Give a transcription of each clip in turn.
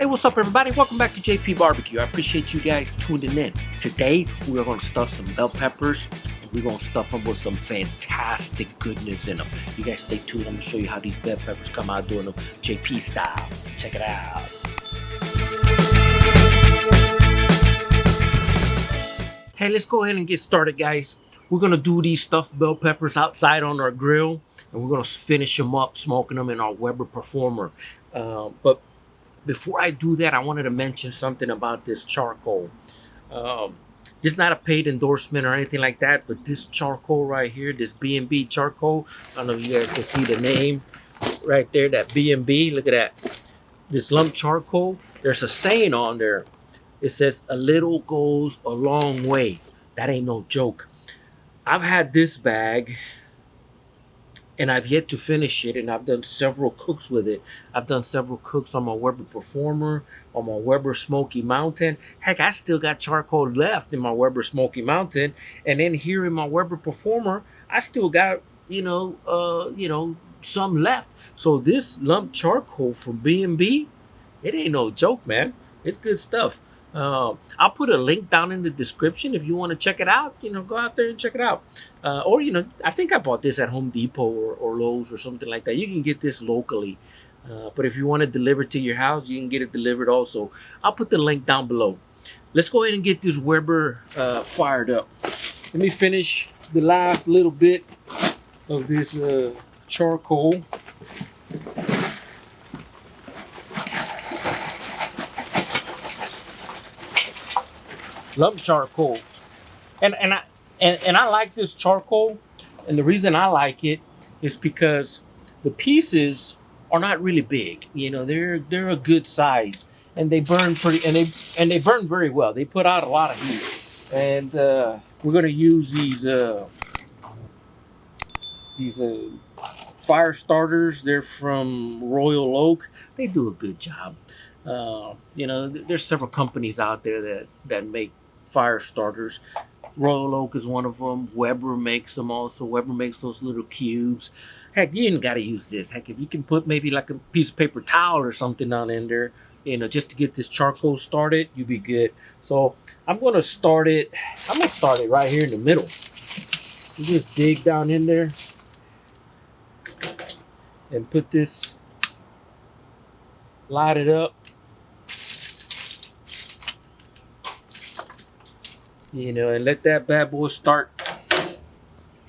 What's up, everybody? Welcome back to J.P.BBQ. I appreciate you guys tuning in. Today, we are going to stuff some bell peppers. We're going to stuff them with some fantastic goodness in them. You guys stay tuned. I'm going to show you how these bell peppers come out doing them JP style. Check it out. Hey, let's go ahead and get started, guys. We're going to do these stuffed bell peppers outside on our grill, and we're going to finish them up, smoking them in our Weber Performer. But before I do that, I wanted to mention something about this charcoal. This is not a paid endorsement or anything like that, but this charcoal right here, this B&B charcoal, I don't know if you guys can see the name right there, that B&B, look at that. This lump charcoal, there's a saying on there. It says, a little goes a long way. That ain't no joke. I've had this bag and I've yet to finish it, and I've done several cooks with it. I've done several cooks on my Weber Performer, on my Weber Smoky Mountain. Heck, I still got charcoal left in my Weber Smoky Mountain, and then here in my Weber Performer, I still got, some left. So this lump charcoal from B&B, it ain't no joke, man. It's good stuff. I'll put a link down in the description if you want to check it out. Go out there and check it out. Or I think I bought this at Home Depot or Lowe's or something like that. You can get this locally. But if you want it delivered to your house, you can get it delivered also. I'll put the link down below. Let's go ahead and get this Weber fired up. Let me finish the last little bit of this charcoal. Lump charcoal, and I like this charcoal, and the reason I like it is because the pieces are not really big. They're a good size, and they burn they burn very well. They put out a lot of heat, and we're gonna use these fire starters. They're from Royal Oak. They do a good job. There's several companies out there that make fire starters. Royal Oak is one of them. Weber makes them also. Weber makes those little cubes. Heck, you ain't got to use this. Heck, if you can put maybe like a piece of paper towel or something on in there, just to get this charcoal started, you'll be good. So I'm going to start it right here in the middle. You just dig down in there and put this, light it up. And let that bad boy start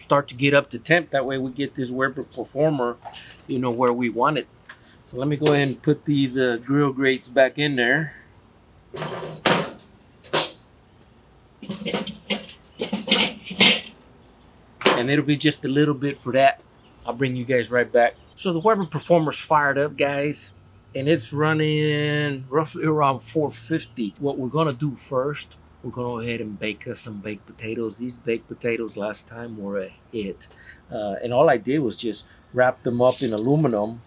to get up to temp. That way we get this Weber Performer, where we want it. So let me go ahead and put these grill grates back in there. And it'll be just a little bit for that. I'll bring you guys right back. So the Weber Performer's fired up, guys, and it's running roughly around 450. What we're gonna do first, we're gonna go ahead and bake us some baked potatoes. These baked potatoes last time were a hit, and all I did was just wrap them up in aluminum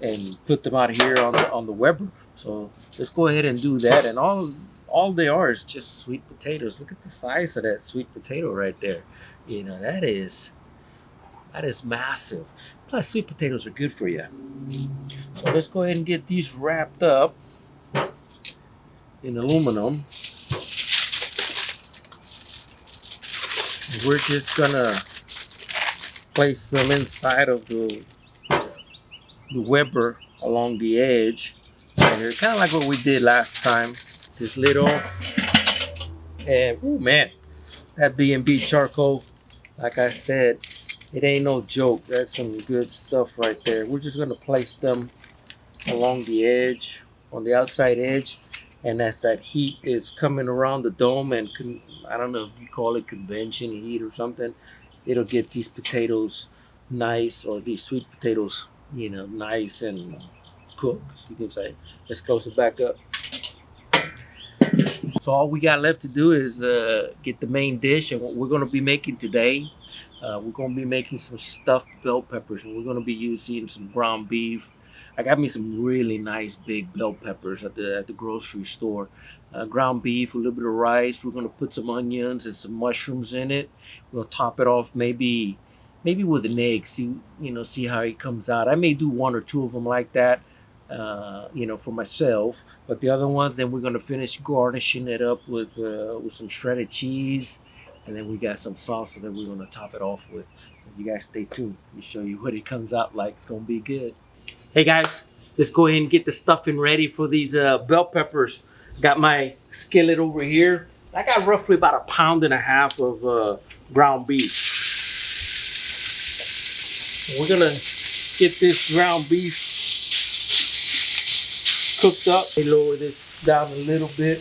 and put them out here on the Weber. So let's go ahead and do that. And all they are is just sweet potatoes. Look at the size of that sweet potato right there. That is massive. Plus, sweet potatoes are good for you. So let's go ahead and get these wrapped up in aluminum. We're just gonna place them inside of the Weber along the edge. And they're kind of like what we did last time. This lid off. And, oh man, that B&B charcoal, like I said, it ain't no joke. That's some good stuff right there. We're just gonna place them along the edge, on the outside edge, and as that heat is coming around the dome, and I don't know if you call it convention heat or something, it'll get these potatoes nice, or these sweet potatoes, nice and cooked, you can say. Let's close it back up. So all we got left to do is get the main dish, and what we're going to be making today, we're going to be making some stuffed bell peppers, and we're going to be using some ground beef. I got me some really nice big bell peppers at the grocery store. Ground beef, a little bit of rice. We're going to put some onions and some mushrooms in it. We'll top it off maybe with an egg. See how it comes out. I may do one or two of them like that. for myself. But the other ones, then we're gonna finish garnishing it up with some shredded cheese, and then we got some salsa that we're gonna top it off with. So you guys stay tuned. Let me show you what it comes out like. It's gonna be good. Hey guys, let's go ahead and get the stuffing ready for these bell peppers. Got my skillet over here. I got roughly about 1.5 pounds of ground beef. We're gonna get this ground beef cooked up. They lower this down a little bit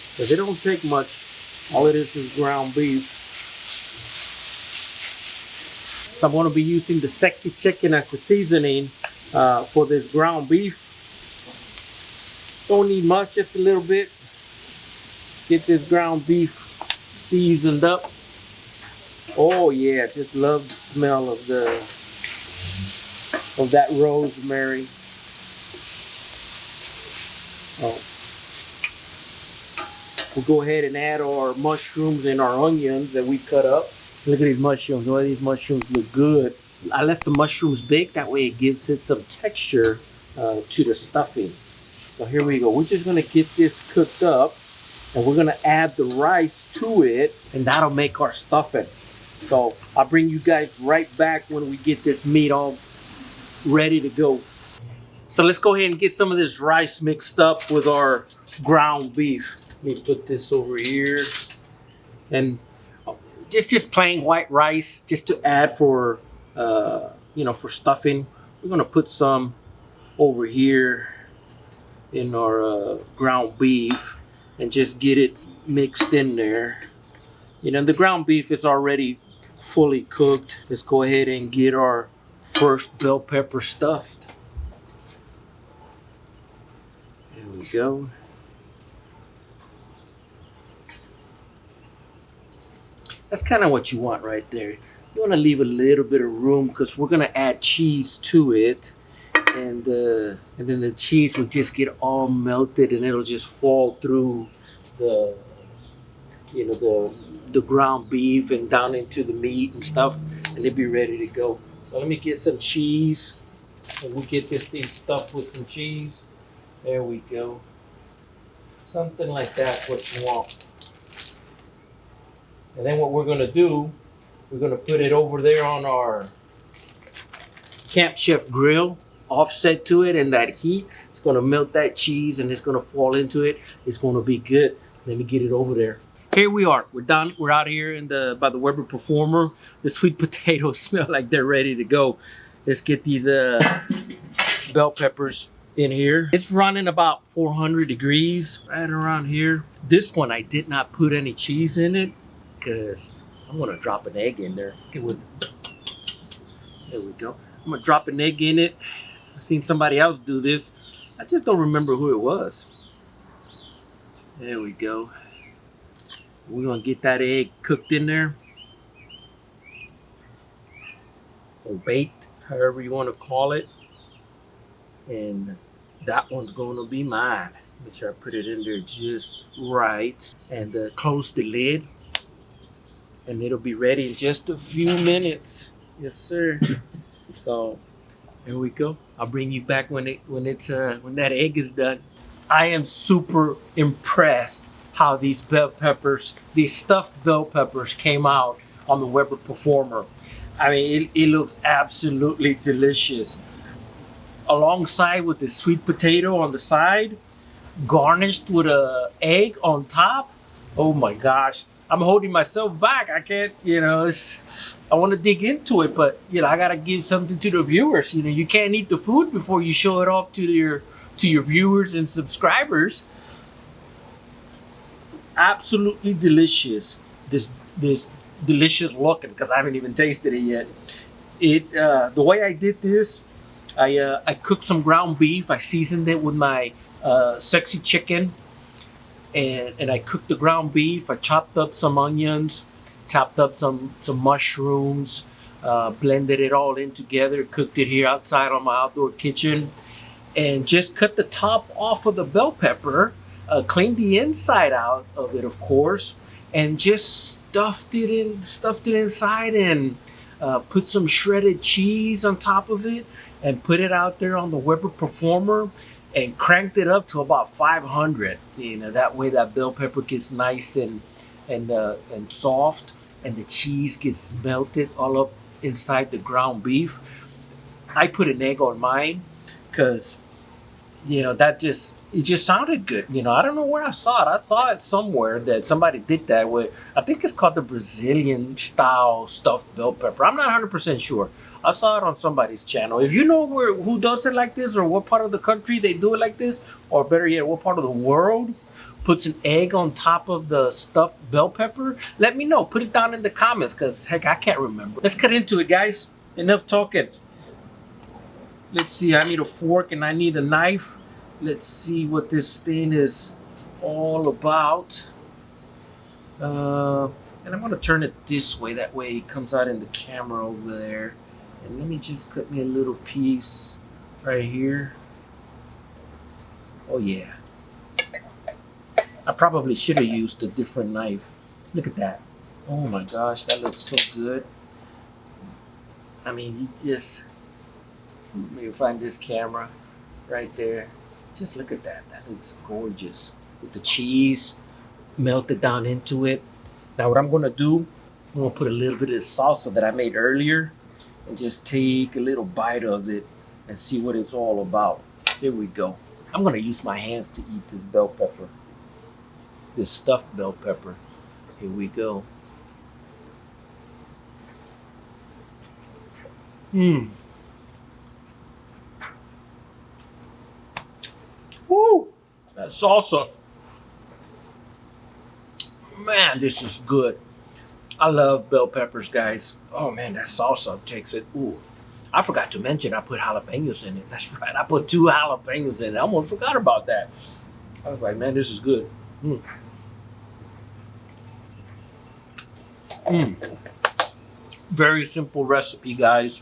because it don't take much. All it is ground beef. So I'm going to be using the sexy chicken as the seasoning for this ground beef. Don't need much, just a little bit. Get this ground beef seasoned up. Oh yeah, just love the smell of that rosemary. Oh. We'll go ahead and add our mushrooms and our onions that we cut up. Look at these mushrooms. Oh, these mushrooms look good. I left the mushrooms bake, that way it gives it some texture to the stuffing. So here we go. We're just gonna get this cooked up, and we're gonna add the rice to it, and that'll make our stuffing. So I'll bring you guys right back when we get this meat all ready to go. So let's go ahead and get some of this rice mixed up with our ground beef. Let me put this over here. And just plain white rice, just to add for, for stuffing. We're gonna put some over here in our ground beef and just get it mixed in there. The ground beef is already fully cooked. Let's go ahead and get our first bell pepper stuffed. There we go. That's kind of what you want right there. You want to leave a little bit of room because we're gonna add cheese to it, and then the cheese will just get all melted and it'll just fall through the ground beef and down into the meat and stuff, and it'll be ready to go. So let me get some cheese, and we'll get this thing stuffed with some cheese. There we go. Something like that's what you want. And then what we're gonna do, we're gonna put it over there on our Camp Chef grill, offset to it, and that heat, it's gonna melt that cheese and it's gonna fall into it. It's gonna be good. Let me get it over there. Here we are, we're done. We're out here by the Weber Performer. The sweet potatoes smell like they're ready to go. Let's get these bell peppers in here. It's running about 400 degrees, right around here. This one, I did not put any cheese in it because I'm gonna drop an egg in there. There we go. I'm gonna drop an egg in it. I've seen somebody else do this. I just don't remember who it was. There we go. We're gonna get that egg cooked in there. Or baked, however you wanna call it. And that one's gonna be mine. Make sure I put it in there just right. And close the lid. And it'll be ready in just a few minutes. Yes, sir. So here we go. I'll bring you back when that egg is done. I am super impressed how these bell peppers, these stuffed bell peppers, came out on the Weber Performer. I mean, it looks absolutely delicious. Alongside with the sweet potato on the side, garnished with an egg on top. Oh my gosh. I'm holding myself back. I can't, I want to dig into it, but I gotta give something to the viewers. You can't eat the food before you show it off to your viewers and subscribers. Absolutely delicious. This delicious looking, because I haven't even tasted it yet. The way I did this, I cooked some ground beef. I seasoned it with my sexy chicken. And I cooked the ground beef. I chopped up some onions, chopped up some mushrooms, blended it all in together, cooked it here outside on my outdoor kitchen, and just cut the top off of the bell pepper, cleaned the inside out of it, of course, and just stuffed it inside, and put some shredded cheese on top of it, and put it out there on the Weber Performer and cranked it up to about 500. You know, that way that bell pepper gets nice and soft, and the cheese gets melted all up inside the ground beef. I put an egg on mine because, you know, it just sounded good. You know, I don't know where I saw it. I saw it somewhere that somebody did that with, I think it's called the Brazilian style stuffed bell pepper. I'm not 100% sure. I saw it on somebody's channel. If you know who does it like this, or what part of the country they do it like this, or better yet, what part of the world puts an egg on top of the stuffed bell pepper, let me know. Put it down in the comments, because heck, I can't remember. Let's cut into it, guys. Enough talking. Let's see, I need a fork and I need a knife. Let's see what this thing is all about. And I'm gonna turn it this way. That way it comes out in the camera over there. And let me just cut me a little piece right here. Oh yeah. I probably should have used a different knife. Look at that. Oh my gosh, that looks so good. I mean, you just, let me find this camera right there. Just look at that. That looks gorgeous. With the cheese melted down into it. Now what I'm gonna do, I'm gonna put a little bit of the salsa that I made earlier and just take a little bite of it and see what it's all about. Here we go. I'm gonna use my hands to eat this bell pepper. This stuffed bell pepper. Here we go. Woo! That salsa. Man, this is good. I love bell peppers, guys. Oh man, that salsa takes it. Ooh. I forgot to mention I put jalapenos in it. That's right. I put 2 jalapenos in it. I almost forgot about that. I was like, man, this is good. Very simple recipe, guys.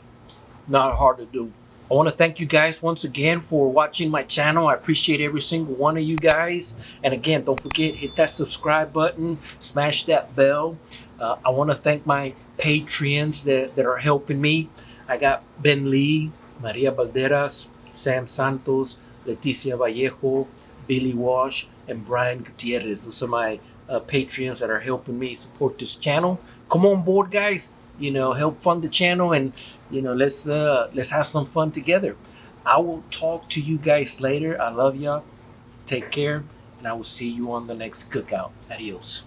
Not hard to do. I want to thank you guys once again for watching my channel. I appreciate every single one of you guys. And again, don't forget, hit that subscribe button, smash that bell. I want to thank my Patreons that are helping me. I got Ben Lee, Maria Balderas, Sam Santos, Leticia Vallejo, Billy Wash, and Brian Gutierrez. Those are my Patreons that are helping me support this channel. Come on board, guys. You know, help fund the channel, and you know, let's have some fun together. I will talk to you guys later. I love y'all. Take care, and I will see you on the next cookout. Adios.